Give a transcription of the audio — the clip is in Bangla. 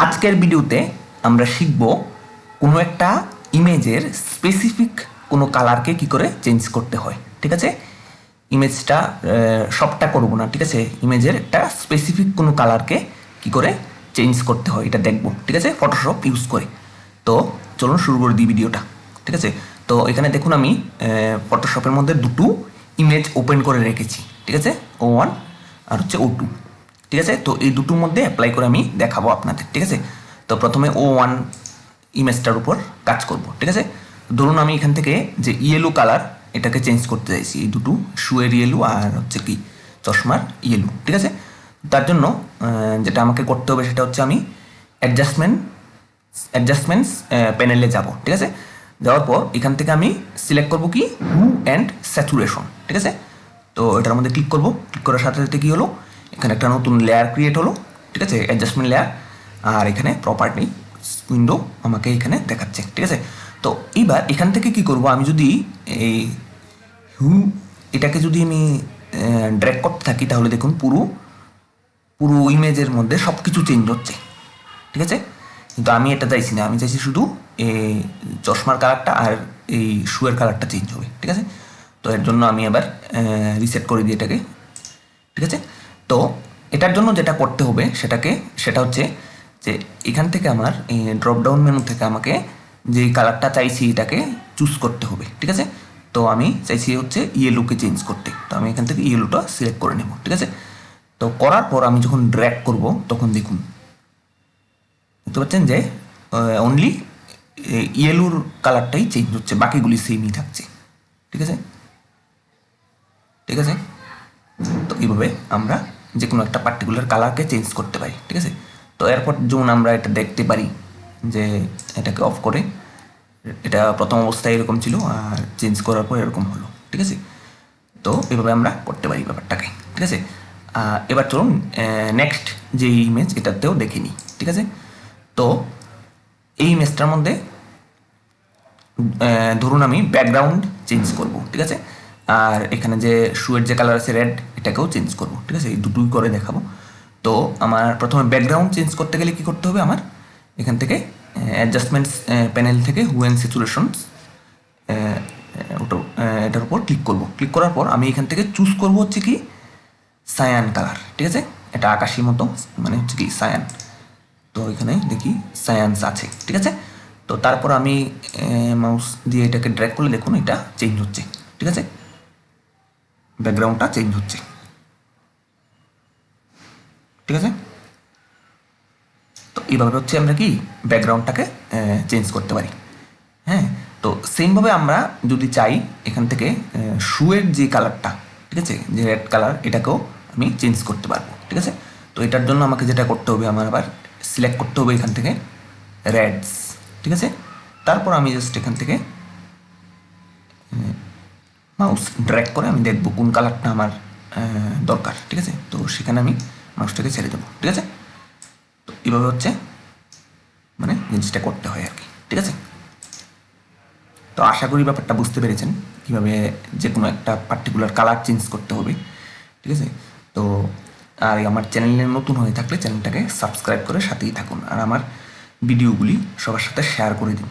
আজকের ভিডিওতে আমরা শিখব কোনো একটা ইমেজের স্পেসিফিক কোনো কালারকে কি করে চেঞ্জ করতে হয়। ঠিক আছে, ইমেজটা সবটা করব না, ঠিক আছে, ইমেজের একটা স্পেসিফিক কোনো কালারকে কি করে চেঞ্জ করতে হয় এটা দেখব, ঠিক আছে, ফটোশপ ইউজ করে। তো চলুন শুরু করে দিই ভিডিওটা। ঠিক আছে, তো এখানে দেখুন আমি ফটোশপের মধ্যে দুটো ইমেজ ওপেন করে রেখেছি। ঠিক আছে, O1 আর হচ্ছে O2। ঠিক আছে, তো এই দুটোর মধ্যে অ্যাপ্লাই করে আমি দেখাবো আপনাদের। ঠিক আছে, তো প্রথমে O1 ইমেজটার উপর কাজ করব। ঠিক আছে, ধরুন আমি এখান থেকে যে ইয়েলো কালার এটাকে চেঞ্জ করতে চাইছি, এই দুটো শুয়ের ইয়েলো আর হচ্ছে কি চশমার ইয়েলো। ঠিক আছে, তার জন্য যেটা আমাকে করতে হবে সেটা হচ্ছে আমি অ্যাডজাস্টমেন্টস প্যানেলে যাব। ঠিক আছে, যাওয়ার পর এখান থেকে আমি সিলেক্ট করব কি হু অ্যান্ড স্যাচুরেশন। ঠিক আছে, তো এটার মধ্যে ক্লিক করব। ক্লিক করার সাথে সাথে কী হলো, এখানে একটা নতুন লেয়ার ক্রিয়েট হলো। ঠিক আছে, অ্যাডজাস্টমেন্ট লেয়ার, আর এখানে প্রপার্টি উইন্ডো আমাকে এখানে দেখাচ্ছে। ঠিক আছে, তো এইবার এখান থেকে কি করব, আমি যদি এই এটাকে যদি আমি ড্র্যাগ করতে থাকি তাহলে দেখুন পুরো পুরো ইমেজের মধ্যে সব কিছু চেঞ্জ হচ্ছে। ঠিক আছে, কিন্তু আমি এটা চাইছি না, আমি চাইছি শুধু এই চশমার কালারটা আর এই শুয়ের কালারটা চেঞ্জ হবে। ঠিক আছে, তো এর জন্য আমি এবার রিসেট করে দিই এটাকে। ঠিক আছে, তো এটার জন্য যেটা করতে হবে সেটা হচ্ছে যে এখান থেকে আমার ড্রপ ডাউন মেনু থেকে আমাকে যেই কালারটা চাইছি এটাকে চুজ করতে হবে। ঠিক আছে, তো আমি চাইছি হচ্ছে ইয়েলোকে চেঞ্জ করতে, তো আমি এখান থেকে ইয়েলোটা সিলেক্ট করে নেব। ঠিক আছে, তো করার পর আমি যখন ড্র্যাগ করব তখন দেখুন বুঝতে পারছেন যে অনলি ইয়েলোর কালারটাই চেঞ্জ হচ্ছে, বাকিগুলি সেমই থাকছে। ঠিক আছে, ঠিক আছে, তো এইভাবে আমরা যে কোনো একটা পার্টিকুলার কালারকে চেঞ্জ করতে পারি। ঠিক আছে, তো এরপর যেমন আমরা এটা দেখতে পারি যে এটাকে অফ করে এটা প্রথম অবস্থায় এরকম ছিল আর চেঞ্জ করার পর এরকম হলো। ঠিক আছে, তো এইভাবে আমরা করতে পারি ব্যাপারটাকে। ঠিক আছে, এবার চলুন নেক্সট যে ইমেজ এটাতেও দেখে নিই। ঠিক আছে, তো এই ইমেজটার মধ্যে ধরুন আমি ব্যাকগ্রাউন্ড চেঞ্জ করব। ঠিক আছে, আর এখানে যে শুয়ের যে কালার আছে রেড, এটাকেও চেঞ্জ করব। ঠিক আছে, এই দুটোই করে দেখাবো। তো আমার প্রথমে ব্যাকগ্রাউন্ড চেঞ্জ করতে গেলে কী করতে হবে, আমার এখান থেকে অ্যাডজাস্টমেন্টস প্যানেল থেকে হু অ্যান্ড স্যাচুরেশনস ওটা এটার উপর ক্লিক করব। ক্লিক করার পর আমি এখান থেকে চুজ করব হচ্ছে কি সায়ান কালার। ঠিক আছে, এটা আকাশি মতো মানে হচ্ছে কি সায়ান, তো এখানে দেখি সায়ান্স আছে। ঠিক আছে, তো তারপর আমি মাউস দিয়ে এটাকে ড্র্যাগ করলে দেখুন এটা চেঞ্জ হচ্ছে। ঠিক আছে, ব্যাকগ্রাউন্ডটা চেঞ্জ হচ্ছে। ঠিক আছে, তো এইভাবে হচ্ছে আমরা কি ব্যাকগ্রাউন্ডটাকে চেঞ্জ করতে পারি। হ্যাঁ, তো সেমভাবে আমরা যদি চাই এখান থেকে শুয়ের যে কালারটা, ঠিক আছে, যে রেড কালার, এটাকেও আমি চেঞ্জ করতে পারবো। ঠিক আছে, তো এটার জন্য আমাকে যেটা করতে হবে, আমার আবার সিলেক্ট করতে হবে এখান থেকে রেডস। ঠিক আছে, তারপর আমি জাস্ট এখান থেকে মাউস ড্র্যাগ করে আমি দেখবো কোন কালারটা আমার দরকার। ঠিক আছে, তো সেখানে আমি মাউসটাকে ছেড়ে দেবো। ঠিক আছে, তো এইভাবে হচ্ছে মানে জিনিসটা করতে হয় আর কি। ঠিক আছে, তো আশা করি ব্যাপারটা বুঝতে পেরেছেন কীভাবে যে কোনো একটা পার্টিকুলার কালার চেঞ্জ করতে হবে। ঠিক আছে, তো আর আমার চ্যানেলে নতুন হয়ে থাকলে চ্যানেলটাকে সাবস্ক্রাইব করে সাথেই থাকুন, আর আমার ভিডিওগুলি সবার সাথে শেয়ার করে দিন।